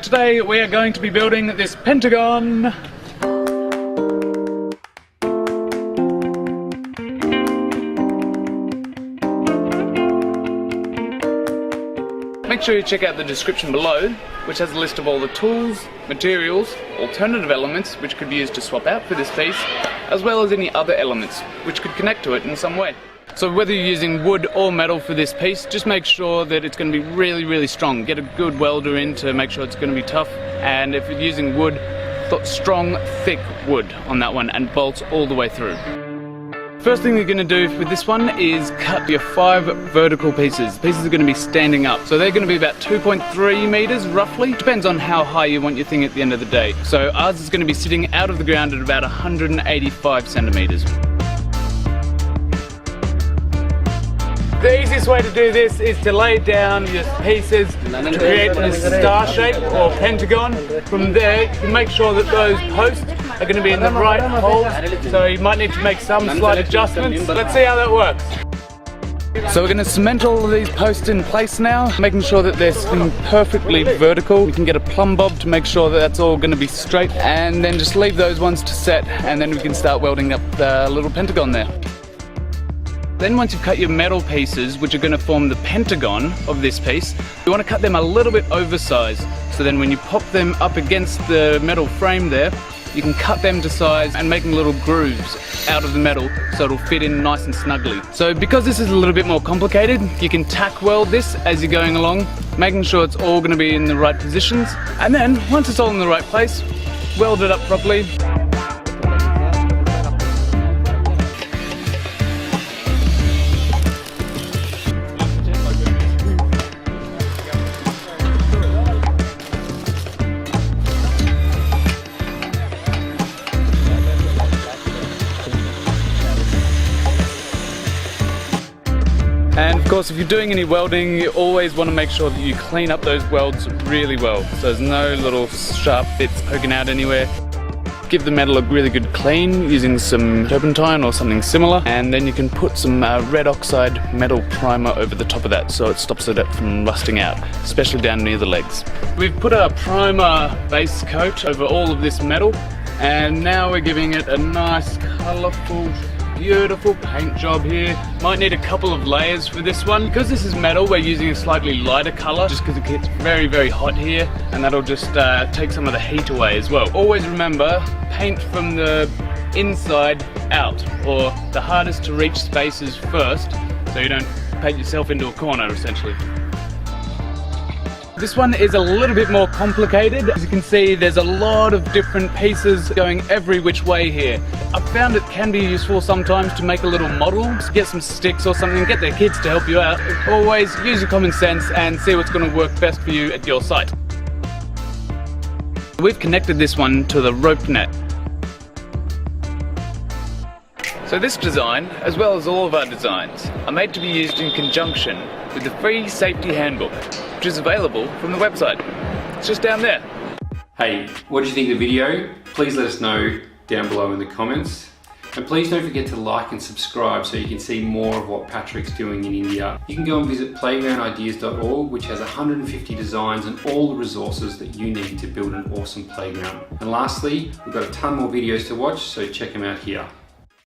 Today we are going to be building this Pentagon. Make sure you check out the description below, which has a list of all the tools, materials, alternative elements which could be used to swap out for this piece, as well as any other elements which could connect to it in some way. So whether you're using wood or metal for this piece, just make sure that it's going to be really strong. Get a good welder in to make sure it's going to be tough, and if you're using wood, strong, thick wood on that one, and bolts all the way through. First thing you're going to do with this one is cut your 5 vertical pieces. The pieces are going to be standing up, so they're going to be about 2.3 meters roughly. Depends on how high you want your thing at the end of the day. So ours is going to be sitting out of the ground at about 185 centimeters. The easiest way to do this is to lay down your pieces to create a star shape or pentagon. From there, you can make sure that those posts are going to be in the right holes, so you might need to make some slight adjustments. Let's see how that works. So we're going to cement all of these posts in place now, making sure that they're sitting perfectly vertical. We can get a plumb bob to make sure that that's all going to be straight, and then just leave those ones to set, and then we can start welding up the little pentagon there. Then once you've cut your metal pieces, which are going to form the pentagon of this piece, you want to cut them a little bit oversized. So then when you pop them up against the metal frame there, you can cut them to size and making little grooves out of the metal so it'll fit in nice and snugly. So because this is a little bit more complicated, you can tack weld this as you're going along, making sure it's all going to be in the right positions. And then once it's all in the right place, weld it up properly. And of course, if you're doing any welding, you always want to make sure that you clean up those welds really well, so there's no little sharp bits poking out anywhere. Give the metal a really good clean using some turpentine or something similar, and then you can put some red oxide metal primer over the top of that so it stops it from rusting out, especially down near the legs. We've put a primer base coat over all of this metal, and now we're giving it a nice colourful, beautiful paint job here. Might need a couple of layers for this one. Because this is metal, we're using a slightly lighter colour just because it gets very hot here, and that'll just take some of the heat away as well. Always remember, paint from the inside out, or the hardest to reach spaces first, so you don't paint yourself into a corner essentially. This one is a little bit more complicated. As you can see, there's a lot of different pieces going every which way here. I've found it can be useful sometimes to make a little model, to get some sticks or something, get their kids to help you out. Always use your common sense and see what's going to work best for you at your site. We've connected this one to the rope net. So this design, as well as all of our designs, are made to be used in conjunction with the free safety handbook, which is available from the website. It's just down there. Hey, what did you think of the video? Please let us know down below in the comments. And please don't forget to like and subscribe so you can see more of what Patrick's doing in India. You can go and visit playgroundideas.org, which has 150 designs and all the resources that you need to build an awesome playground. And lastly, we've got a ton more videos to watch, so check them out here.